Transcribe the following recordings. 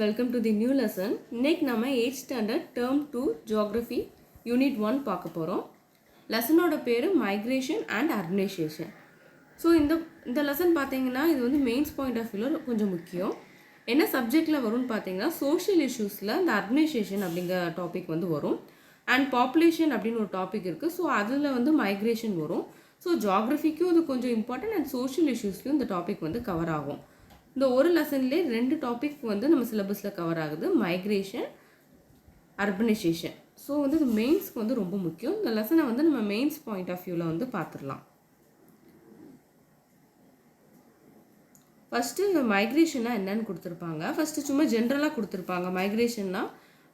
welcome to the new lesson. இன்னைக்கு நம்ம 8th standard term 2 geography unit 1 பார்க்க போறோம். லெசனோட பேரு migration and urbanization. ஸோ இந்த லெசன் பார்த்தீங்கன்னா இது வந்து மெயின்ஸ் பாயிண்ட் ஆஃப் வியூவில் கொஞ்சம் முக்கியம். என்ன சப்ஜெக்டில் வரும்னு பார்த்தீங்கன்னா சோஷியல் இஷ்யூஸில் இந்த அர்பனைசேஷன் அப்படிங்கிற டாபிக் வந்து வரும் அண்ட் பாப்புலேஷன் அப்படின்னு ஒரு டாபிக் இருக்குது. ஸோ அதில் வந்து மைக்ரேஷன் வரும். ஸோ ஜியாகிரஃபிக்கும் இது கொஞ்சம் இம்பார்ட்டன்ட் அண்ட் சோஷியல் இஷ்யூஸ்லையும் இந்த டாபிக் வந்து கவர் ஆகும். இந்த ஒரு லெசன்லேயே 2 டாபிக் வந்து நம்ம சிலபஸில் கவர் ஆகுது, மைக்ரேஷன், அர்பனைசேஷன். ஸோ வந்து இது மெயின்ஸ்க்கு வந்து ரொம்ப முக்கியம். இந்த லெசனை வந்து நம்ம மெயின்ஸ் பாயிண்ட் ஆஃப் வியூவில் வந்து பார்த்துடலாம். ஃபஸ்ட்டு மைக்ரேஷன்னா என்னன்னு கொடுத்துருப்பாங்க. ஃபஸ்ட்டு சும்மா ஜென்ரலாக கொடுத்துருப்பாங்க. மைக்ரேஷன்னா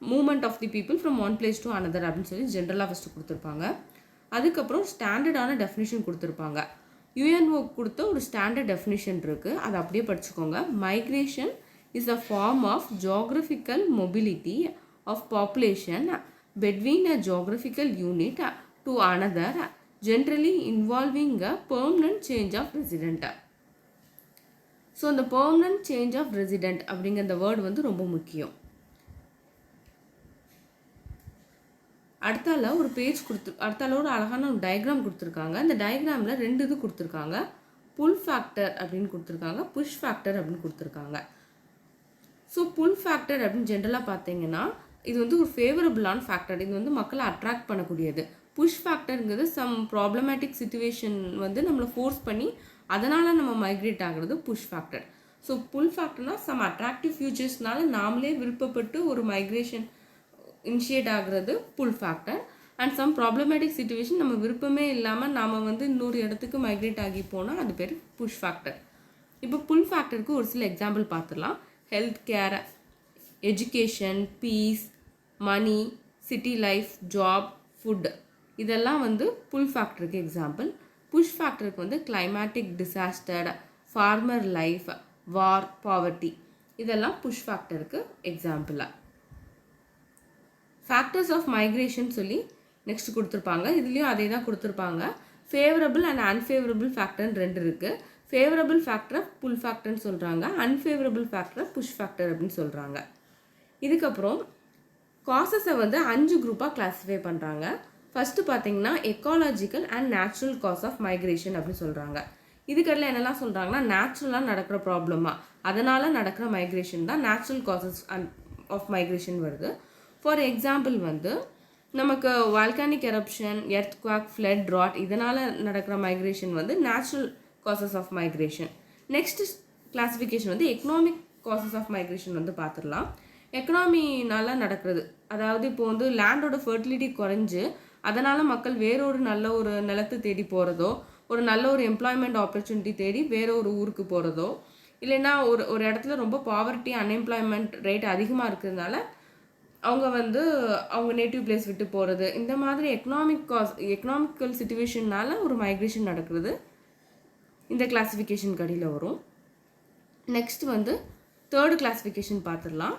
movement of the people from one place to another அப்படின்னு சொல்லி ஜென்ரலாக ஃபஸ்ட்டு கொடுத்துருப்பாங்க. அதுக்கப்புறம் ஸ்டாண்டர்டான டெஃபினிஷன் கொடுத்துருப்பாங்க. யுஎன்ஓ கொடுத்த ஒரு ஸ்டாண்டர்ட் டெஃபினிஷன் இருக்குது, அதை அப்படியே படிச்சுக்கோங்க. Migration is a form of geographical mobility of population between a geographical unit to another, generally involving a permanent change of resident. So இந்த permanent change of resident அப்படிங்கிற இந்த வேர்டு வந்து ரொம்ப முக்கியம். அடுத்தால ஒரு பேஜ் அடுத்தால ஒரு அழகான ஒரு டயக்ராம் கொடுத்துருக்காங்க. இந்த டயக்ராமில் 2 இது கொடுத்துருக்காங்க. புல் ஃபேக்டர் அப்படின்னு கொடுத்துருக்காங்க, புஷ் ஃபேக்டர் அப்படின்னு கொடுத்துருக்காங்க. ஸோ புல் ஃபேக்டர் அப்படின்னு ஜென்ரலாக பார்த்தீங்கன்னா இது வந்து ஒரு ஃபேவரபுளான ஃபேக்டர். இது வந்து மக்களை அட்ராக்ட் பண்ணக்கூடியது. புஷ் ஃபேக்டருங்கிறது சம் ப்ராப்ளமேட்டிக் சிச்சுவேஷன் வந்து நம்மளை ஃபோர்ஸ் பண்ணி அதனால் நம்ம மைக்ரேட் ஆகிறது புஷ் ஃபேக்டர். ஸோ புல் ஃபேக்டர்னால் சம் அட்ராக்டிவ் ஃபியூச்சர்ஸ்னால நாமளே விருப்பப்பட்டு ஒரு மைக்ரேஷன் இனிஷியேட் ஆகிறது pull factor. And some problematic situation நம்ம விருப்பமே இல்லாமல் நாம் வந்து இன்னொரு இடத்துக்கு மைக்ரேட் ஆகி போனால் அது பேர் புஷ் ஃபேக்டர். இப்போ புல் ஃபேக்டருக்கு ஒரு சில எக்ஸாம்பிள் பார்த்துடலாம். ஹெல்த் கேர், எஜுகேஷன், பீஸ், மணி, சிட்டி லைஃப், ஜாப், ஃபுட், இதெல்லாம் வந்து புல் ஃபேக்டருக்கு எக்ஸாம்பிள். புஷ் ஃபேக்டருக்கு வந்து கிளைமேட்டிக் டிசாஸ்டர், ஃபார்மர் லைஃப், வார், பாவர்ட்டி, இதெல்லாம் புஷ் ஃபேக்டருக்கு எக்ஸாம்பிளாக. ஃபேக்டர்ஸ் ஆஃப் மைக்ரேஷன் சொல்லி நெக்ஸ்ட் கொடுத்துருப்பாங்க. இதுலேயும் அதே தான் கொடுத்துருப்பாங்க. ஃபேவரபிள் அண்ட் அன்ஃபேவரபிள் ஃபேக்டர்னு 2 இருக்குது. ஃபேவரபிள் ஃபேக்டரை புல் ஃபேக்டர்னு சொல்கிறாங்க, அன்ஃபேவரபிள் ஃபேக்டரை புஷ் ஃபேக்டர் அப்படின்னு சொல்கிறாங்க. இதுக்கப்புறம் காசஸை வந்து 5 குரூப்பாக கிளாஸிஃபை பண்ணுறாங்க. ஃபஸ்ட்டு பார்த்தீங்கன்னா ecological and natural cause of migration அப்படின்னு சொல்கிறாங்க. இதுக்கடையில் என்னெல்லாம் சொல்கிறாங்கன்னா நேச்சுரலாக நடக்கிற ப்ராப்ளமாக அதனால் நடக்கிற மைக்ரேஷன் தான் நேச்சுரல் காசஸ் ஆஃப் மைக்ரேஷன் வருது. ஃபார் எக்ஸாம்பிள் வந்து நமக்கு volcanic eruption, earthquake, flood, drought, இதனால் நடக்கிற மைக்ரேஷன் வந்து natural causes of migration. Next classification வந்து எக்கனாமிக் காசஸ் ஆஃப் மைக்ரேஷன் வந்து பார்த்துடலாம். எக்கனாமினால் நடக்கிறது, அதாவது இப்போ வந்து லேண்டோட ஃபர்டிலிட்டி குறைஞ்சு அதனால் மக்கள் வேறொரு நல்ல ஒரு நிலத்தை தேடி போகிறதோ, ஒரு நல்ல ஒரு எம்ப்ளாய்மெண்ட் ஆப்பர்ச்சுனிட்டி தேடி வேற ஒரு ஊருக்கு போகிறதோ, இல்லைன்னா ஒரு இடத்துல ரொம்ப பாவர்ட்டி, அன்எம்ப்ளாய்மெண்ட் ரேட் அதிகமாக இருக்கிறதுனால அவங்க வந்து அவங்க நேட்டிவ் பிளேஸ் விட்டு போகிறது, இந்த மாதிரி எக்கனாமிக்கல் சிச்சுவேஷனால் ஒரு மைக்ரேஷன் நடக்கிறது இந்த கிளாஸிஃபிகேஷன் கடியில் வரும். நெக்ஸ்ட் வந்து 3rd கிளாஸிஃபிகேஷன் பார்த்துடலாம்.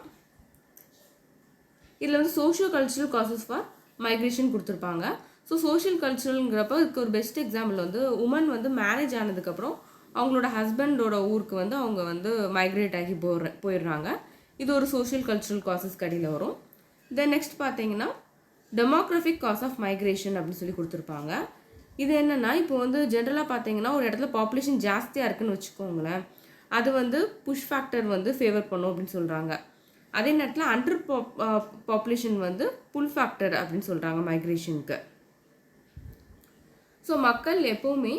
இதில் வந்து socio cultural causes for migration கொடுத்துருப்பாங்க. ஸோ சோஷியல் கல்ச்சுரல்ங்கிறப்ப இதுக்கு ஒரு பெஸ்ட் எக்ஸாம்பிள் வந்து உமன் வந்து மேரேஜ் ஆனதுக்கப்புறம் அவங்களோட ஹஸ்பண்டோட ஊருக்கு வந்து அவங்க வந்து மைக்ரேட் ஆகி போயிடுறாங்க. இது ஒரு சோஷியல் கல்ச்சுரல் காசஸ் கடியில் வரும். தென் நெக்ஸ்ட் பார்த்தீங்கன்னா டெமோக்ராஃபிக் காஸ் ஆஃப் மைக்ரேஷன் அப்படின்னு சொல்லி கொடுத்துருப்பாங்க. இது என்னென்னா இப்போ வந்து ஜென்ரலாக பார்த்தீங்கன்னா ஒரு இடத்துல பாப்புலேஷன் ஜாஸ்தியாக இருக்குன்னு வச்சுக்கோங்களேன், அது வந்து புஷ் ஃபேக்டர் வந்து ஃபேவர் பண்ணும் அப்படின்னு சொல்கிறாங்க. அதே நேரத்தில் அண்டர் பாப்புலேஷன் வந்து புல் ஃபேக்டர் அப்படின்னு சொல்கிறாங்க மைக்ரேஷனுக்கு. ஸோ மக்கள் எப்போவுமே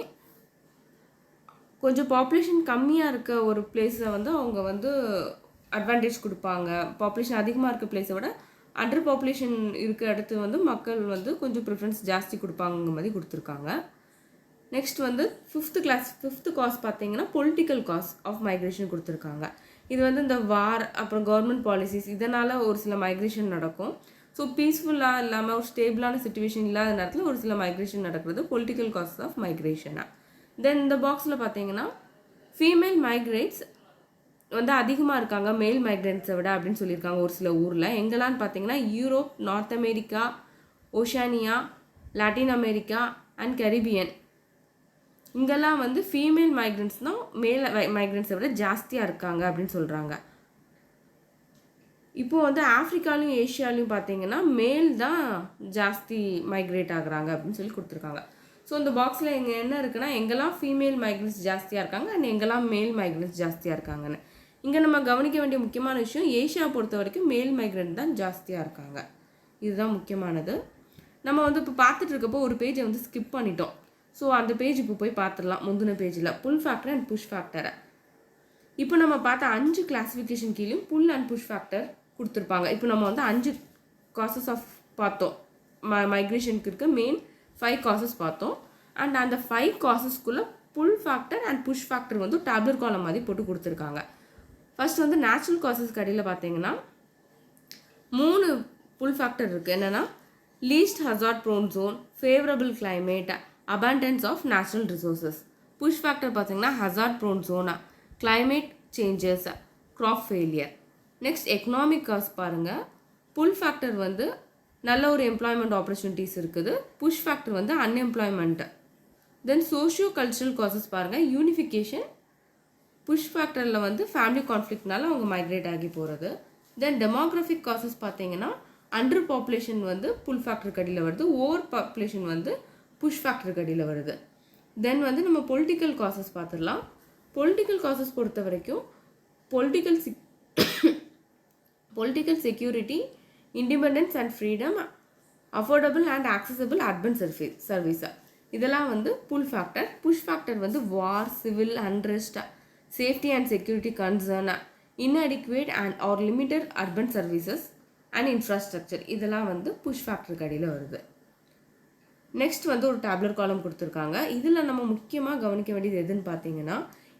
கொஞ்சம் பாப்புலேஷன் கம்மியாக இருக்க ஒரு பிளேஸை வந்து அவங்க வந்து அட்வான்டேஜ் கொடுப்பாங்க. பாப்புலேஷன் அதிகமாக இருக்க பிளேஸை விட அண்டர் பாப்புலேஷன் இருக்க இடத்து வந்து மக்கள் வந்து கொஞ்சம் ப்ரிஃபரன்ஸ் ஜாஸ்தி கொடுப்பாங்க மாதிரி கொடுத்துருக்காங்க. நெக்ஸ்ட் வந்து 5th காஸ் பார்த்தீங்கன்னா பொலிட்டிக்கல் காஸ் ஆஃப் மைக்ரேஷன் கொடுத்துருக்காங்க. இது வந்து இந்த வார், அப்புறம் கவர்மெண்ட் பாலிசிஸ், இதனால் ஒரு சில மைக்ரேஷன் நடக்கும். ஸோ பீஸ்ஃபுல்லாக இல்லாமல் ஒரு ஸ்டேபிளான சிச்சுவேஷன் இல்லாத நேரத்தில் ஒரு சில மைக்ரேஷன் நடக்கிறது பொலிட்டிக்கல் காஸ் ஆஃப் மைக்ரேஷனாக. தென் இந்த பாக்ஸில் பார்த்தீங்கன்னா ஃபீமேல் மைக்ரேட்ஸ் வந்து அதிகமாக இருக்காங்க மேல் மைக்ரேண்ட்ஸை விட அப்படின்னு சொல்லியிருக்காங்க ஒரு சில ஊரில். எங்கெல்லான்னு பார்த்தீங்கன்னா Europe, North America, Oceania, Latin America and Caribbean, இங்கெல்லாம் வந்து ஃபீமேல் மைக்ரண்ட்ஸ் தான் மேல் மைக்ரண்ட்ஸை விட ஜாஸ்தியாக இருக்காங்க அப்படின்னு சொல்கிறாங்க. இப்போ வந்து ஆஃப்ரிக்காலையும் ஏஷியாலையும் பார்த்தீங்கன்னா மேல் தான் ஜாஸ்தி மைக்ரேட் ஆகுறாங்க அப்படின்னு சொல்லி கொடுத்துருக்காங்க. ஸோ இந்த பாக்ஸில் இங்கே என்ன இருக்குன்னா, எங்கெல்லாம் ஃபீமேல் மைக்ரன்ஸ் ஜாஸ்தியாக இருக்காங்க அண்ட் எங்கெல்லாம் மேல் மைக்ரன்ஸ் ஜாஸ்தியாக இருக்காங்கன்னு. இங்கே நம்ம கவனிக்க வேண்டிய முக்கியமான விஷயம், ஏஷியா பொறுத்த வரைக்கும் மேல் மைக்ரண்ட் தான் ஜாஸ்தியாக இருக்காங்க. இதுதான் முக்கியமானது. நம்ம வந்து இப்போ பார்த்துட்டு இருக்கப்போ ஒரு பேஜை வந்து ஸ்கிப் பண்ணிட்டோம். ஸோ அந்த பேஜ் இப்போ போய் பார்த்துடலாம். முந்தின பேஜில் புல் ஃபேக்டர் அண்ட் புஷ் ஃபேக்டரை இப்போ நம்ம பார்த்த 5 கிளாஸிஃபிகேஷன் கீழேயும் புல் அண்ட் புஷ் ஃபேக்டர் கொடுத்துருப்பாங்க. இப்போ நம்ம வந்து 5 காசஸ் ஆஃப் பார்த்தோம். மைக்ரேஷனுக்கு இருக்க மெயின் 5 காசஸ் பார்த்தோம். அண்ட் அந்த 5 காசஸ்க்குள்ளே புல் ஃபேக்டர் அண்ட் புஷ் ஃபேக்டர் வந்து டேப்லர் காலம் மாதிரி போட்டு கொடுத்துருக்காங்க. ஃபர்ஸ்ட் வந்து நேச்சுரல் காசஸ்க்கு அடியில் பார்த்தீங்கன்னா 3 புல் ஃபேக்டர் இருக்குது. என்னென்னா least hazard prone zone, favourable climate, abundance of natural resources. Push factor பார்த்தீங்கன்னா ஹசார்ட் ப்ரோன் ஜோனா, climate changes, crop failure. Next economic causes பாருங்கள். புல் ஃபேக்டர் வந்து நல்ல ஒரு எம்ப்ளாய்மெண்ட் ஆப்பர்ச்சுனிட்டிஸ் இருக்குது. புஷ் ஃபேக்டர் வந்து unemployment. Then socio cultural causes பாருங்கள். Unification. Push ஃபேக்டரில் வந்து ஃபேமிலி கான்ஃப்ளிக்ட்னால அவங்க மைக்ரேட் ஆகி போகிறது. தென் டெமோக்ராஃபிக் காசஸ் பார்த்தீங்கன்னா அண்டர் பாப்புலேஷன் வந்து புல் ஃபேக்டருக்கு அடியில் வருது, ஓவர் பாப்புலேஷன் வந்து புஷ் ஃபேக்டருக்கு அடியில் வருது. தென் வந்து நம்ம பொலிட்டிக்கல் காசஸ் பார்த்துடலாம். பொலிட்டிக்கல் காசஸ் பொறுத்த வரைக்கும் political security, independence and freedom, affordable and accessible urban service இதெல்லாம் வந்து புல் ஃபேக்டர். புஷ் ஃபேக்டர் வந்து war, civil unrest, safety and security concern, inadequate and or limited urban services and infrastructure இதெல்லாம் வந்து push ஃபேக்டருக்கு அடியில் வருது. Next வந்து ஒரு டேப்லர் காலம் கொடுத்துருக்காங்க. இதில் நம்ம முக்கியமாக கவனிக்க வேண்டியது எதுன்னு பார்த்தீங்கன்னா,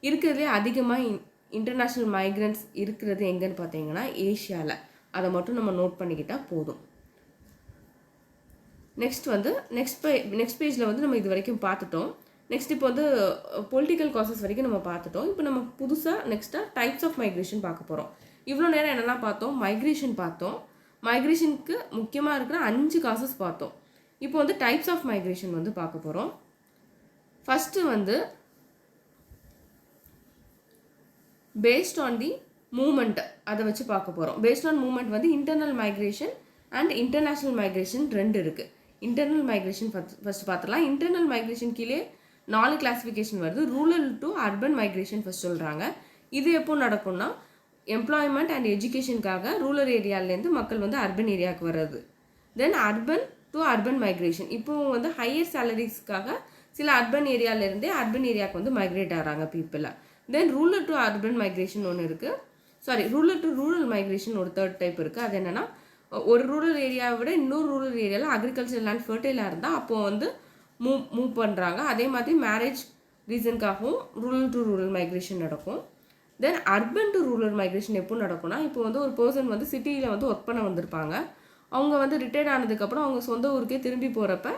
இருக்கிறதுலே அதிகமாக இன்டர்நேஷ்னல் மைக்ரன்ட்ஸ் இருக்கிறது எங்கன்னு பார்த்தீங்கன்னா ஏஷியாவில். அதை மட்டும் நம்ம நோட் பண்ணிக்கிட்டால் போதும். நெக்ஸ்ட் வந்து நெக்ஸ்ட் பேஜில் வந்து நம்ம இது வரைக்கும் பார்த்துட்டோம். நெக்ஸ்ட் இப்போ வந்து பொலிட்டிக்கல் காசஸ் வரைக்கும் நம்ம பார்த்துட்டோம். இப்போ நம்ம புதுசாக நெக்ஸ்ட்டாக டைப்ஸ் ஆஃப் மைக்ரேஷன் பார்க்க போகிறோம். இவ்வளோ நேரம் என்னெல்லாம் பார்த்தோம்? மைக்ரேஷன் பார்த்தோம். மைக்ரேஷனுக்கு முக்கியமாக இருக்கிற 5 காசஸ் பார்த்தோம். இப்போ வந்து டைப்ஸ் ஆஃப் மைக்ரேஷன் வந்து பார்க்க போகிறோம். ஃபஸ்ட்டு வந்து பேஸ்ட் ஆன் தி மூமெண்ட் அதை வச்சு பார்க்க போகிறோம். பேஸ்ட் ஆன் மூமெண்ட் வந்து internal migration and international migration 2 இருக்குது. இன்டர்னல் மைக்ரேஷன் ஃபஸ்ட் பார்த்துலாம். இன்டர்னல் மைக்ரேஷன் கீழே 4 கிளாஸிஃபிகேஷன் வருது. Rural to urban migration first சொல்கிறாங்க. இது எப்போ நடக்கும்னா, எம்ப்ளாய்மெண்ட் அண்ட் எஜுகேஷனுக்காக ரூரல் ஏரியாவிலேருந்து மக்கள் வந்து அர்பன் ஏரியாவுக்கு வர்றது. தென் அர்பன் டு அர்பன் மைக்ரேஷன், இப்போ வந்து ஹையர் சேலரிஸ்க்காக சில அர்பன் ஏரியாவிலேருந்தே அர்பன் ஏரியாவுக்கு வந்து மைக்ரேட் ஆகிறாங்க பீப்புளை. தென் ரூரல் டு அர்பன் மைக்ரேஷன் ஒன்று இருக்குது. ரூரல் டு ரூரல் மைக்ரேஷன் ஒரு 3rd டைப் இருக்குது. அது என்னென்னா, ஒரு ரூரல் ஏரியாவை விட இன்னொரு ரூரல் ஏரியாவில் அக்ரிகல்ச்சர் லேண்ட் ஃபர்டைலாக இருந்தால் அப்போது வந்து மூவ் பண்ணுறாங்க. அதே மாதிரி மேரேஜ் ரீசனுக்காகவும் ரூரல் டு ரூரல் மைக்ரேஷன் நடக்கும். Then urban to rural migration எப்போ நடக்கும்னா, இப்போ வந்து ஒரு பர்சன் வந்து சிட்டியில் வந்து ஒர்க் பண்ண வந்திருப்பாங்க. அவங்க வந்து ரிட்டையர்ட் ஆனதுக்கப்புறம் அவங்க சொந்த ஊருக்கே திரும்பி போகிறப்ப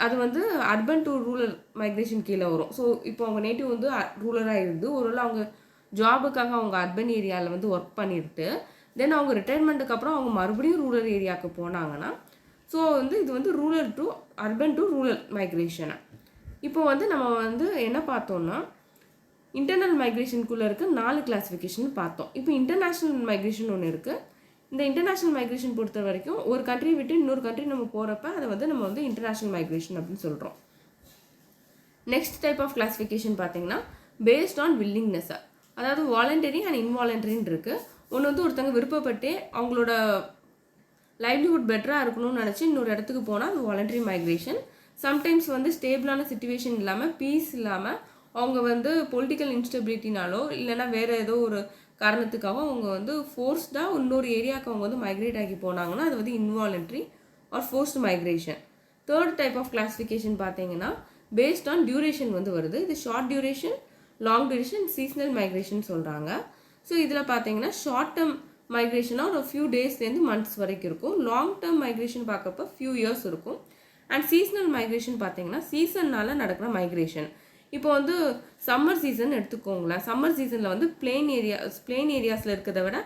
அது வந்து அர்பன் டு ரூரல் மைக்ரேஷன் கீழே வரும். ஸோ இப்போ அவங்க நேட்டிவ் வந்து ரூரலாக இருந்து ஒருவேளை அவங்க ஜாபுக்காக அவங்க அர்பன் ஏரியாவில் வந்து ஒர்க் பண்ணிட்டு தென் அவங்க ரிட்டையர்மெண்ட்டுக்கு அப்புறம் அவங்க மறுபடியும் ரூரல் ஏரியாவுக்கு போனாங்கன்னா, ஸோ வந்து இது வந்து rural to urban to rural மைக்ரேஷனை. இப்போ வந்து நம்ம வந்து என்ன பார்த்தோம்னா, இன்டர்னல் மைக்ரேஷனுக்குள்ளே இருக்க 4 கிளாஸிஃபிகேஷன் பார்த்தோம். இப்போ இன்டர்நேஷ்னல் மைக்ரேஷன் ஒன்று இருக்குது. இந்த இன்டர்நேஷ்னல் மைக்ரேஷன் பொறுத்த வரைக்கும் ஒரு கண்ட்ரி விட்டு இன்னொரு கண்ட்ரி நம்ம போகிறப்ப அதை வந்து நம்ம வந்து இன்டர்நேஷ்னல் மைக்ரேஷன் அப்படின்னு சொல்கிறோம். நெக்ஸ்ட் டைப் ஆஃப் கிளாஸிஃபிகேஷன் பார்த்தீங்கன்னா பேஸ்ட் ஆன் வில்லிங்னஸ், அதாவது வாலண்டரி அண்ட் இன்வாலண்டரின்னு இருக்குது. ஒன்று வந்து ஒருத்தங்க விருப்பப்பட்டு அவங்களோட லைவ்லிஹுட் பெட்டராக இருக்கணும்னு நினச்சி இன்னொரு இடத்துக்கு போனால் அது வாலண்டரி மைக்ரேஷன். சம்டைம்ஸ் வந்து ஸ்டேபிளான சிச்சுவேஷன் இல்லாமல், பீஸ் இல்லாமல் அவங்க வந்து பொலிட்டிக்கல் இன்ஸ்டபிலிட்டினாலோ இல்லைனா வேறு ஏதோ ஒரு காரணத்துக்காக அவங்க வந்து ஃபோர்ஸ்டாக இன்னொரு ஏரியாவுக்கு அவங்க வந்து மைக்ரேட் ஆகி போனாங்கன்னா அது வந்து involuntary or forced migration. 3rd type of classification பார்த்தீங்கன்னா பேஸ்ட் ஆன் டியூரேஷன் வந்து வருது. இது short duration, long duration, seasonal migration சொல்கிறாங்க. ஸோ இதில் பார்த்தீங்கன்னா ஷார்ட் டேர்ம் மைக்ரேஷனாக ஒரு ஃபியூ டேஸ்லேருந்து மந்த்ஸ் வரைக்கும் இருக்கும். லாங் டேர்ம் மைக்ரேஷன் பார்க்கப்போ ஃபியூ இயர்ஸ் இருக்கும். அண்ட் சீசனல் மைக்ரேஷன் பார்த்தீங்கன்னா சீசன்னால் நடக்கிற மைக்ரேஷன். இப்போ வந்து சம்மர் சீசன் எடுத்துக்கோங்களேன். சம்மர் சீசனில் வந்து பிளெயின் ஏரியாஸில் இருக்கிறத விட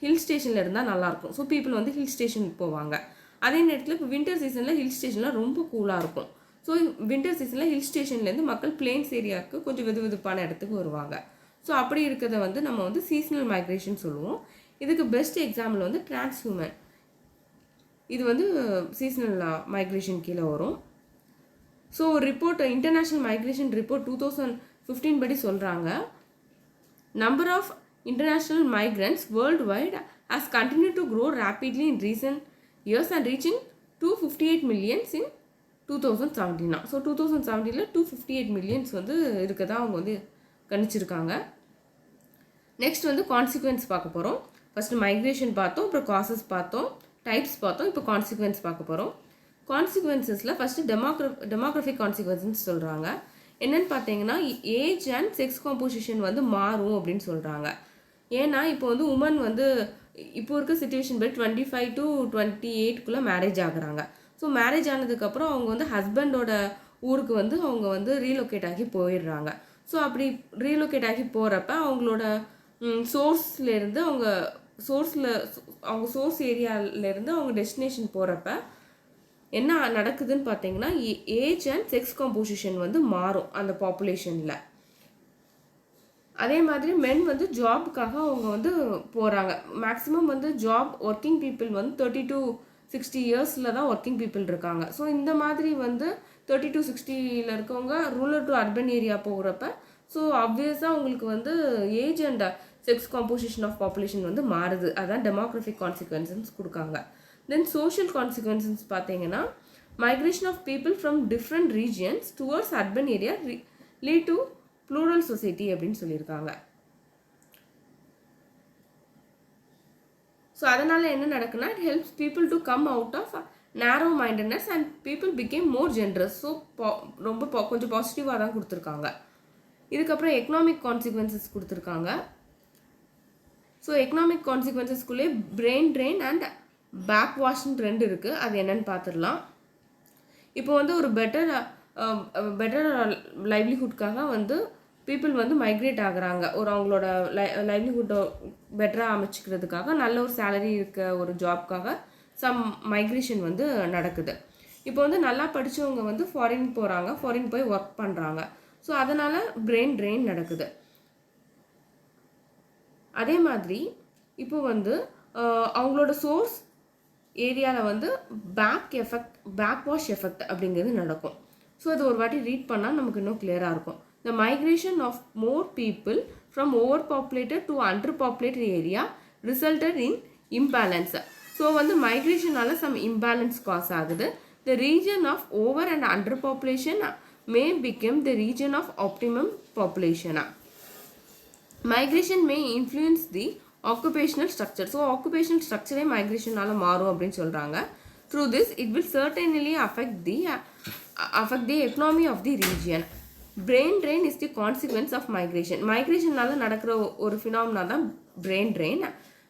ஹில் ஸ்டேஷனில் இருந்தால் நல்லாயிருக்கும். ஸோ பீப்புள் வந்து ஹில் ஸ்டேஷனுக்கு போவாங்க. அதே நேரத்தில் இப்போ வின்டர் சீசனில் ஹில் ஸ்டேஷனில் ரொம்ப கூலாக இருக்கும். ஸோ வின்டர் சீசனில் ஹில் ஸ்டேஷன்லேருந்து மக்கள் பிளெயின்ஸ் ஏரியாவுக்கு கொஞ்சம் வெதுவெதுப்பான இடத்துக்கு வருவாங்க. ஸோ அப்படி இருக்கிறத வந்து நம்ம வந்து சீசனல் மைக்ரேஷன் சொல்லுவோம். இதுக்கு பெஸ்ட் எக்ஸாம்பிள் வந்து டிரான்ஸ்ஹியூமன். இது வந்து சீசனல் மைக்ரேஷன் கீழே வரும். ஸோ ஒரு ரிப்போர்ட், இன்டர்நேஷ்னல் மைக்ரேஷன் ரிப்போர்ட் 2015 படி சொல்கிறாங்க, number of international migrants world wide has continue to grow rapidly in recent years and reaching 258 millions in 2017. So 2017 258 millions வந்து இருக்கதான் அவங்க வந்து கணிச்சிருக்காங்க. நெக்ஸ்ட் வந்து கான்சிக்வன்ஸ் பார்க்க போகிறோம். ஃபஸ்ட்டு மைக்ரேஷன் பார்த்தோம், அப்புறம் காசஸ் பார்த்தோம், டைப்ஸ் பார்த்தோம், இப்போ கான்சிக்வன்ஸ் பார்க்க போகிறோம். கான்சிக்வன்சஸில் ஃபஸ்ட்டு டெமோக்ராஃபிக் கான்சிக்வன்ஸ்ன்னு சொல்கிறாங்க. என்னென்னு பார்த்தீங்கன்னா ஏஜ் அண்ட் செக்ஸ் காம்போசிஷன் வந்து மாறும் அப்படின்னு சொல்கிறாங்க. ஏன்னா இப்போ வந்து உமன் வந்து இப்போ இருக்க சிச்சுவேஷன் படி 25 to 28 மேரேஜ் ஆகுறாங்க. ஸோ மேரேஜ் ஆனதுக்கப்புறம் அவங்க வந்து ஹஸ்பண்டோட ஊருக்கு வந்து அவங்க வந்து ரீலொகேட் ஆகி போயிடுறாங்க. ஸோ அப்படி ரீலொகேட் ஆகி போகிறப்ப அவங்களோட சோர்ஸ்லேருந்து அவங்க சோர்ஸ் ஏரியாவிலேருந்து அவங்க டெஸ்டினேஷன் போகிறப்ப என்ன நடக்குதுன்னு பார்த்தீங்கன்னா ஏஜ் அண்ட் செக்ஸ் காம்போசிஷன் வந்து மாறும் அந்த பாப்புலேஷனில். அதே மாதிரி மென் வந்து ஜாபுக்காக அவங்க வந்து போகிறாங்க. மேக்ஸிமம் வந்து ஒர்க்கிங் பீப்புள் வந்து 30 to 60 இயர்ஸில் தான் ஒர்க்கிங் பீப்புள் இருக்காங்க. ஸோ இந்த மாதிரி வந்து 30 to 60 இருக்கவங்க ரூரல் டு அர்பன் ஏரியா போகிறப்ப ஸோ ஆப்வியஸாக உங்களுக்கு வந்து age and sex composition of population வந்து மாறுது. அதான் டெமோக்ராஃபிக் கான்சிக்வன்சஸ் கொடுக்காங்க. தென் சோஷியல் கான்சிக்வன்சஸ் பார்த்தீங்கன்னா migration of people from different regions towards urban area lead to plural society அப்படின்னு சொல்லியிருக்காங்க. ஸோ அதனால் என்ன நடக்குன்னா it helps people to come out of narrow mindedness and people become more generous. So ரொம்ப கொஞ்சம் பாசிட்டிவாக தான் கொடுத்துருக்காங்க. இதுக்கப்புறம் எக்கனாமிக் கான்சிக்வன்சஸ் கொடுத்துருக்காங்க. ஸோ எக்கனாமிக் கான்சிக்வன்சஸ்குள்ளே பிரெயின் ட்ரெயின் அண்ட் பேக் வாஷ்ன்னு 2 இருக்குது. அது என்னென்னு பார்த்துடலாம். இப்போ வந்து ஒரு பெட்டர் லைவ்லிஹுட்காக வந்து பீப்புள் வந்து மைக்ரேட் ஆகுறாங்க. ஒரு அவங்களோட லைவ்லிஹுட்டை பெட்டராக அமைச்சிக்கிறதுக்காக நல்ல ஒரு சேலரி இருக்க ஒரு ஜாப்காக சம் மைக்ரேஷன் வந்து நடக்குது. இப்போ வந்து நல்லா படித்தவங்க வந்து ஃபாரின் போகிறாங்க, ஃபாரின் போய் ஒர்க் பண்ணுறாங்க. ஸோ அதனால் பிரெயின் ட்ரெயின் நடக்குது. அதே மாதிரி இப்போ வந்து அவங்களோட சோர்ஸ் ஏரியாவில் வந்து பேக் வாஷ் எஃபெக்ட் அப்படிங்கிறது நடக்கும். ஸோ அது ஒரு வாட்டி ரீட் பண்ணால் நமக்கு இன்னும் கிளியராக இருக்கும். The migration of more people from over populated to under populated area resulted in imbalance. So வந்து மைக்ரேஷனால் சம் இம்பேலன்ஸ் காஸ் ஆகுது. The region of over and under population may become the region of optimum பாப்புலேஷனா. Migration may influence the occupational structure. So occupational ஸ்ட்ரக்சரே மைக்ரேஷனால் மாறும் அப்படின்னு சொல்கிறாங்க. Through this it will certainly affect the economy of the region. Brain drain is the consequence of migration. மைக்ரேஷனால் நடக்கிற ஒரு phenomena தான் brain drain.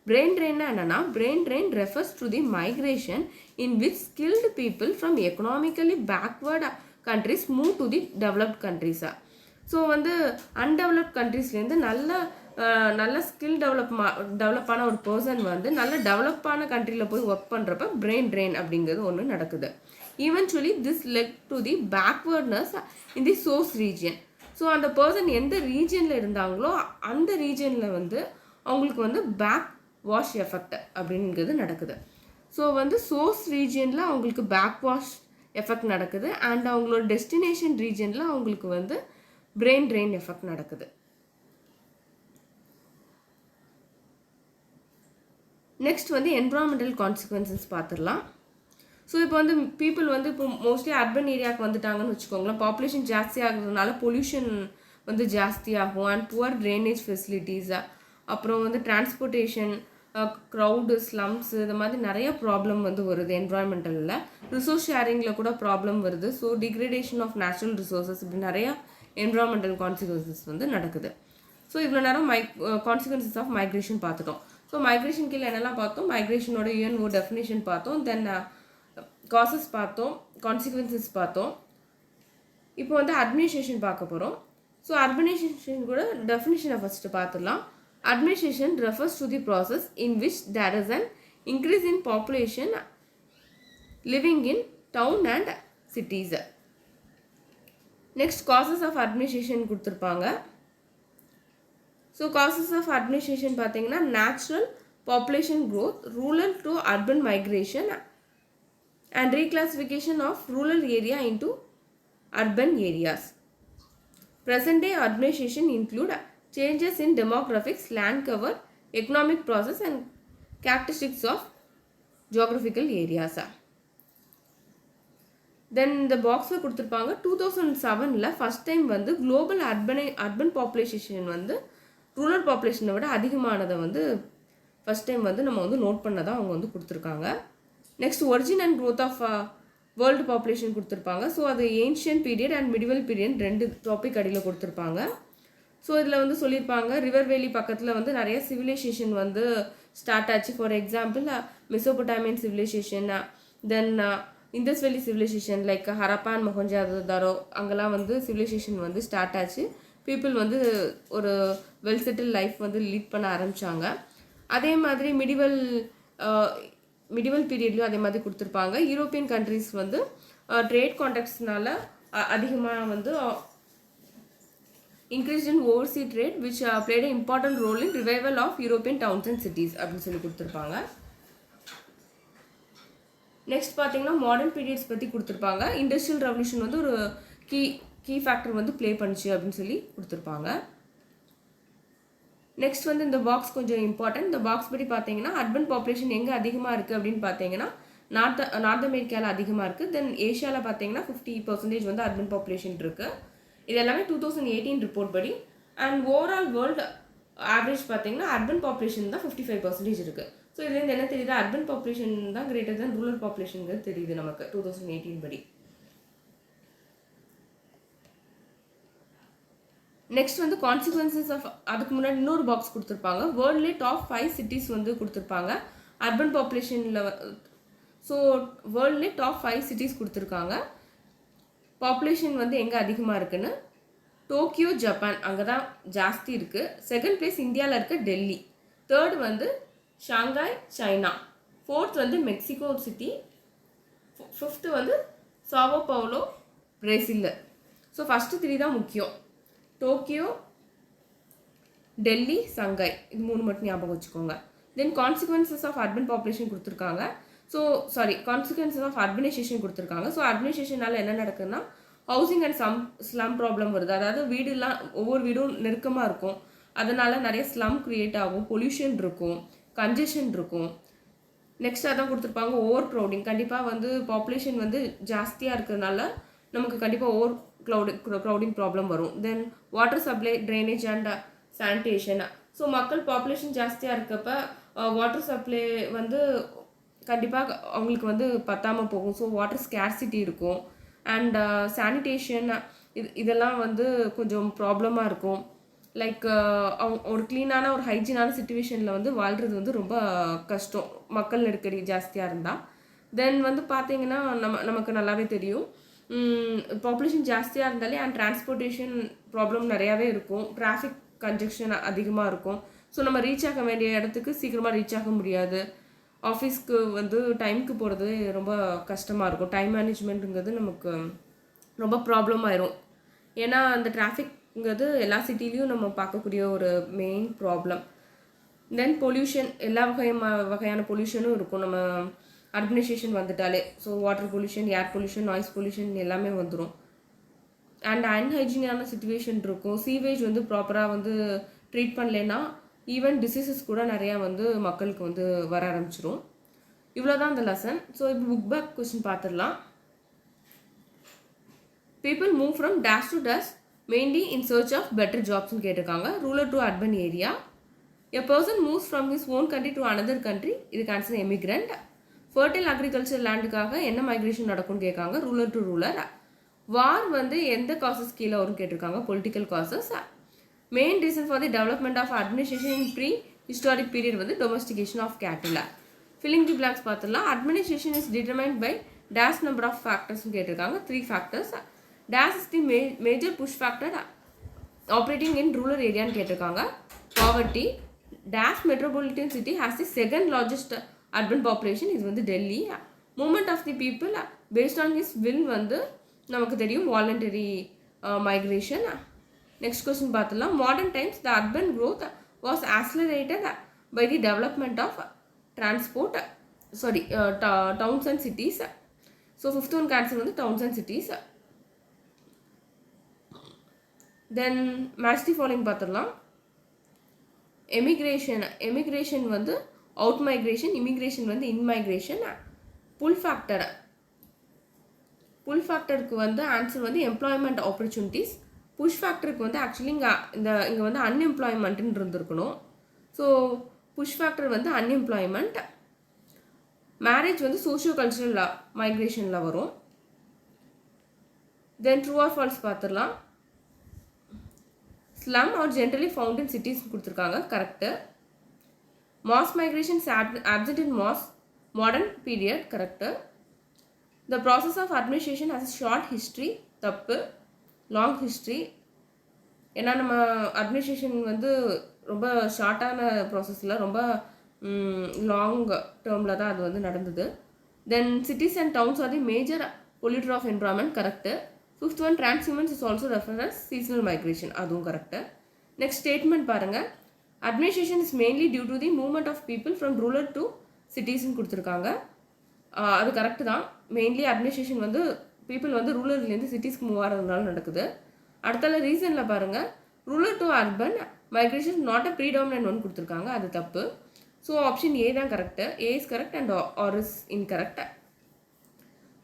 Brain drain என்னன்னா brain drain refers to the migration in which skilled people from economically backward countries move to the developed countries. So வந்து அன்டெவலப்ட் கண்ட்ரீஸ்லேருந்து நல்ல skill டெவலப்பான ஒரு person வந்து நல்ல டெவலப்பான கண்ட்ரியில் போய் ஒர்க் பண்ணுறப்ப பிரெயின் ட்ரெயின் அப்படிங்கிறது ஒன்று நடக்குது. Eventually this led to the backwardness in the source region. So அந்த பர்சன் எந்த ரீஜியனில் இருந்தாங்களோ அந்த ரீஜியனில் வந்து அவங்களுக்கு வந்து பேக் வாஷ் எஃபெக்ட் அப்படிங்கிறது நடக்குது. ஸோ வந்து சோர்ஸ் ரீஜியனில் அவங்களுக்கு பேக் வாஷ் எஃபெக்ட் நடக்குது அண்ட் அவங்களோட டெஸ்டினேஷன் ரீஜியனில் அவங்களுக்கு வந்து பிரெயின் ட்ரெயின் எஃபெக்ட் நடக்குது. நெக்ஸ்ட் வந்து என்விரான்மெண்டல் கான்சிக்வன்சஸ் பார்த்துடலாம். ஸோ இப்போ வந்து பீப்புள் வந்து இப்போ மோஸ்ட்லி அர்பன் ஏரியாவுக்கு வந்துட்டாங்கன்னு வச்சுக்கோங்களேன். பாப்புலேஷன் ஜாஸ்தி ஆகுறதுனால பொல்யூஷன் வந்து ஜாஸ்தியாகும் அண்ட் புவர் ட்ரைனேஜ் ஃபெசிலிட்டிஸ், அப்புறம் வந்து டிரான்ஸ்போர்ட்டேஷன், க்ரௌடு, ஸ்லம்ஸ், இது மாதிரி நிறைய ப்ராப்ளம் வந்து வருது என்விரான்மெண்டலில். ரிசோர்ஸ் ஷேரிங்கில் கூட ப்ராப்ளம் வருது. ஸோ டிக்ரேடேஷன் ஆஃப் நேச்சுரல் ரிசோர்ஸஸ், இப்படி நிறையா என்விரான்மெண்டல் கான்சிக்வன்சஸ் வந்து நடக்குது. ஸோ இவ்வளோ நேரம் கான்சிக்வன்சஸ் ஆஃப் மைக்ரேஷன் பார்த்துட்டோம். ஸோ மைக்ரேஷன் கீழே என்னெல்லாம் பார்த்தோம்? மைக்ரேஷனோட UNO டெஃபினேஷன் பார்த்தோம், தென் காசஸ் பார்த்தோம், கான்சிக்வன்சஸ் பார்த்தோம். இப்போ வந்து அட்மினிஸ்ட்ரேஷன் பார்க்க போகிறோம். ஸோ அர்பனைசேஷன் கூட டெஃபினேஷனை ஃபஸ்ட்டு பார்த்துடலாம். Administration refers to the process in which there is an increase in population living in town and cities. Next, causes of administration கொடுத்துருப்பாங்க. ஸோ causes of administration பார்த்தீங்கன்னா natural population growth, rural to urban migration, and reclassification of rural area into urban areas. Present day urbanization include changes in demographics, land cover, economic process and characteristics of geographical areas. தென் இந்த பாக்ஸில் கொடுத்துருப்பாங்க 2007 first time வந்து global urban population வந்து rural பாப்புலேஷனை விட அதிகமானதை வந்து first time வந்து நம்ம வந்து நோட் பண்ணதான் அவங்க வந்து கொடுத்துருக்காங்க. Next origin and growth of world population கொடுத்துருப்பாங்க. ஸோ அது ancient period and medieval period 2 topic அடியில் கொடுத்துருப்பாங்க. ஸோ இதில் வந்து சொல்லியிருப்பாங்க ரிவர் வேலி பக்கத்தில் வந்து நிறைய சிவிலைசேஷன் வந்து ஸ்டார்ட் ஆச்சு. For example Mesopotamian civilisation, then Indus valley civilisation like Harappa and Mohenjodaro அங்கெல்லாம் வந்து சிவிலைசேஷன் வந்து ஸ்டார்ட் ஆச்சு. பீப்புள் வந்து ஒரு வெல் செட்டில் லைஃப் வந்து லீட் பண்ண ஆரம்பித்தாங்க. அதே மாதிரி மிடிவல் பீரியட்லையும் அதே மாதிரி கொடுத்துருப்பாங்க. யூரோப்பியன் கண்ட்ரிஸ் வந்து ட்ரேட் கான்டாக்ட்ஸ்னால அதிகமாக வந்து increased in overseas trade which played an important role in revival of European towns and cities அப்படின்னு சொல்லி கொடுத்துருப்பாங்க. நெக்ஸ்ட் பார்த்தீங்கன்னா மாடர்ன் பீரியட்ஸ் பற்றி கொடுத்துருப்பாங்க. இண்டஸ்ட்ரியல் ரெவல்யூஷன் வந்து ஒரு கீ ஃபேக்டர் வந்து ப்ளே பண்ணிச்சு அப்படின்னு சொல்லி கொடுத்துருப்பாங்க. நெக்ஸ்ட் வந்து இந்த பாக்ஸ் கொஞ்சம் இம்பார்ட்டன்ட். இந்த பாக்ஸ் படி பார்த்தீங்கன்னா அர்பன் பாப்புலேஷன் எங்கே அதிகமாக இருக்குது அப்படின்னு பார்த்தீங்கன்னா நார்த் அமெரிக்காவில் அதிகமாக இருக்குது. தென் ஏஷியாவில் பார்த்தீங்கன்னா 50% வந்து அர்பன் பாப்புலேஷன் இருக்குது. இது எல்லாமே 2018 ரிப்போர்ட் படி. அண்ட் ஓவரால் வேர்ல்டு ஆவரேஜ் பார்த்தீங்கன்னா அர்பன் பாப்புலேஷன் தான் 55% இருக்குது. ஸோ இதுலேருந்து என்ன தெரியுது, அர்பன் பாப்புலேஷன் தான் கிரேட்டர் தான் ரூரல் பாப்புலேஷனுங்கிறது தெரியுது நமக்கு 2018 படி. நெக்ஸ்ட் வந்து கான்சிக்வன்சஸ் ஆஃப், அதுக்கு முன்னாடி இன்னொரு பாக்ஸ் கொடுத்துருப்பாங்க. வேர்ல்ட்லேயே டாப் 5 சிட்டிஸ் வந்து கொடுத்துருப்பாங்க அர்பன் பாப்புலேஷனில். ஸோ வேர்ல்ட்லேயே டாப் 5 சிட்டிஸ் கொடுத்துருக்காங்க. பாப்புலேஷன் வந்து எங்கே அதிகமாக இருக்குன்னு டோக்கியோ ஜப்பான் அங்கே தான் ஜாஸ்தி இருக்குது. செகண்ட் பிளேஸ் இந்தியாவில் இருக்க டெல்லி. தேர்ட் வந்து ஷாங்காய் சைனா. ஃபோர்த் வந்து மெக்சிகோ சிட்டி. ஃபிஃப்த்து வந்து சாவோ பவுலோ பிரேசில். ஸோ ஃபஸ்ட்டு 3 தான் முக்கியம். டோக்கியோ, டெல்லி, சங்காய், இது 3 மட்டும் ஞாபகம் வச்சுக்கோங்க. தென் கான்சிக்வன்சஸ் ஆஃப் அர்பன் பாப்புலேஷன் கொடுத்துருக்காங்க. ஸோ கான்சிக்வன்சஸ் ஆஃப் அர்பனைசேஷன் கொடுத்துருக்காங்க. ஸோ அர்பனைசேஷனால் என்ன நடக்குதுன்னா ஹவுசிங் அண்ட் ஸ்லம் ப்ராப்ளம் வருது. அதாவது வீடுலாம் ஒவ்வொரு வீடும் நெருக்கமாக இருக்கும், அதனால் நிறைய ஸ்லம் க்ரியேட் ஆகும், பொல்யூஷன் இருக்கும், கன்ஜெஷன் இருக்கும். நெக்ஸ்ட் அதான் கொடுத்துருப்பாங்க ஓவர் க்ரௌடிங். கண்டிப்பாக வந்து பாப்புலேஷன் வந்து ஜாஸ்தியாக இருக்கிறதுனால நமக்கு கண்டிப்பாக ஓவர் க்ரௌடிங் ப்ராப்ளம் வரும். தென் water supply, drainage and sanitation. So மக்கள் பாப்புலேஷன் ஜாஸ்தியாக இருக்கப்ப வாட்டர் சப்ளை வந்து கண்டிப்பாக அவங்களுக்கு வந்து பத்தாமல் போகும். ஸோ வாட்டர் ஸ்கேர்சிட்டி இருக்கும். அண்ட் சானிடேஷன் இதெல்லாம் வந்து கொஞ்சம் ப்ராப்ளமாக இருக்கும். லைக் அவங்க ஒரு க்ளீனான ஒரு ஹைஜீனான சுச்சுவேஷனில் வந்து வாழ்கிறது வந்து ரொம்ப கஷ்டம் மக்கள் நெருக்கடி ஜாஸ்தியாக இருந்தால். தென் வந்து பார்த்தீங்கன்னா நமக்கு நல்லாவே தெரியும் பாப்புலேஷன் ஜாஸ்தியாக இருந்தாலே அண்ட் டிரான்ஸ்போர்ட்டேஷன் ப்ராப்ளம் நிறையாவே இருக்கும். டிராஃபிக் கன்ஜெக்ஷன் அதிகமாக இருக்கும். ஸோ நம்ம ரீச் ஆக வேண்டிய இடத்துக்கு சீக்கிரமாக ரீச் ஆக முடியாது. ஆஃபீஸ்க்கு வந்து டைமுக்கு போகிறது ரொம்ப கஷ்டமாக இருக்கும். டைம் மேனேஜ்மெண்ட்டுங்கிறது நமக்கு ரொம்ப ப்ராப்ளம் ஆயிரும். ஏன்னா அந்த டிராஃபிக்ங்கிறது எல்லா சிட்டிலையும் நம்ம பார்க்கக்கூடிய ஒரு மெயின் ப்ராப்ளம். தென் பொல்யூஷன், எல்லா வகையான பொல்யூஷனும் இருக்கும் நம்ம அர்பனைசேஷன் வந்துட்டாலே. So water pollution, air pollution, noise pollution எல்லாமே வந்துடும். அண்ட் அன்ஹைஜீனான சிச்சுவேஷன் இருக்கும். சீவேஜ் வந்து ப்ராப்பராக வந்து ட்ரீட் பண்ணலைன்னா ஈவன் டிசீசஸ் கூட நிறையா வந்து மக்களுக்கு வந்து வர ஆரம்பிச்சிடும். இவ்வளோ தான் இந்த லெசன். ஸோ இப்போ புக் பேக் கொஸ்டின் பார்த்துடலாம். People move from dash to dash mainly in search of better ஜாப்ஸ்னு கேட்டிருக்காங்க. Rural to urban area. A person moves from his own country to another country, இது ஆன்சர் எமிக்ரண்ட். ஃபர்டைல் அக்ரிகல்ச்சர் லேண்டுக்காக என்ன migration நடக்கும்னு கேட்காங்க. Rural to rural. வார் வந்து எந்த causes கீழே வரும்னு கேட்டிருக்காங்க. Political causes. Main reason for the development of administration in prehistoric period வந்து domestication of cattle. Filling the blanks பார்த்துடலாம். Administration is determined by dash number of ஃபேக்டர்ஸ்னு கேட்டிருக்காங்க. 3 factors. Dash is the major push factor operating in rural ஏரியான்னு கேட்டிருக்காங்க. Poverty. Dash metropolitan city has the second largest urban population, இது வந்து Delhi. Movement of the people based on his will வந்து நமக்கு தெரியும் voluntary migration. Next question பார்த்துலாம். Modern times the urban growth was accelerated by the development of transport, towns and cities. So fifth one cancel வந்து towns and cities. Then match the following பார்த்துடலாம். Emigration வந்து out migration, immigration வந்து இன்மைக்ரேஷன். புல் ஃபேக்டருக்கு வந்து answer வந்து employment opportunities. Push ஃபேக்டருக்கு வந்து actually இங்கே வந்து அன்எம்ப்ளாய்மெண்ட்டுன்னு இருந்திருக்கணும். ஸோ புஷ் ஃபேக்டர் வந்து அன்எம்ப்ளாய்மெண்ட். மேரேஜ் வந்து சோஷியோ கல்ச்சுரல் மைக்ரேஷனில் வரும். தென் ட்ரூ ஆர் ஃபால்ஸ் பார்த்துடலாம். Slum are generally found in cities கொடுத்துருக்காங்க, correct. Mass migration absent in modern period, correct. The process of administration has a short history, தப்பு. Long history, ஏன்னா நம்ம administration வந்து ரொம்ப ஷார்ட்டான ப்ராசஸில் ரொம்ப லாங் டேர்மில் தான் அது வந்து நடந்தது. Then cities and towns are the major polluter of environment, correct. Fifth one transhumance is also refer as seasonal migration, அதுவும் கரெக்டு. நெக்ஸ்ட் ஸ்டேட்மெண்ட் பாருங்கள். Administration is mainly due to the movement of people from rural to சிட்டிஸ்ன்னு கொடுத்துருக்காங்க. அது correct தான். Mainly administration வந்து people வந்து ரூரல்லேருந்து சிட்டிஸ்க்கு move ஆகிறதுனால நடக்குது. அடுத்தால ரீசனில் பாருங்கள். Rural to urban migration not a predominant one கொடுத்துருக்காங்க, அது தப்பு. ஸோ ஆப்ஷன் ஏ தான் correct. A is correct and R is incorrect.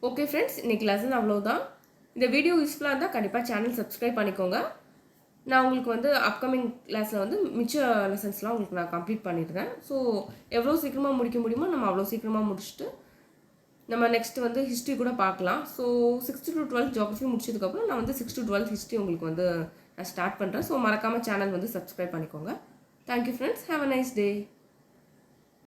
Okay friends, இன்றைக்கி லெசன் அவ்வளோதான். இந்த வீடியோ யூஸ்ஃபுல்லாக இருந்தால் கண்டிப்பாக சேனல் சப்ஸ்கிரைப் பண்ணிக்கோங்க. நான் உங்களுக்கு வந்து அப்கமிங் கிளாஸில் வந்து மிச்ச லெசன்ஸ்லாம் உங்களுக்கு நான் கம்ப்ளீட் பண்ணிடுறேன். ஸோ எவ்வளோ சீக்கிரமாக முடிக்க முடியுமோ நம்ம அவ்வளோ சீக்கிரமாக முடிச்சுட்டு நம்ம நெக்ஸ்ட்டு வந்து ஹிஸ்ட்ரி கூட பார்க்கலாம். So 6th to 12th geography முடிச்சதுக்கப்புறம் நான் வந்து 6th to 12th ஹிஸ்ட்ரி உங்களுக்கு வந்து நான் ஸ்டார்ட் பண்ணுறேன். ஸோ மறக்காமல் சேனல் வந்து சப்ஸ்கிரைப் பண்ணிக்கோங்க. Thank you friends, have a nice day.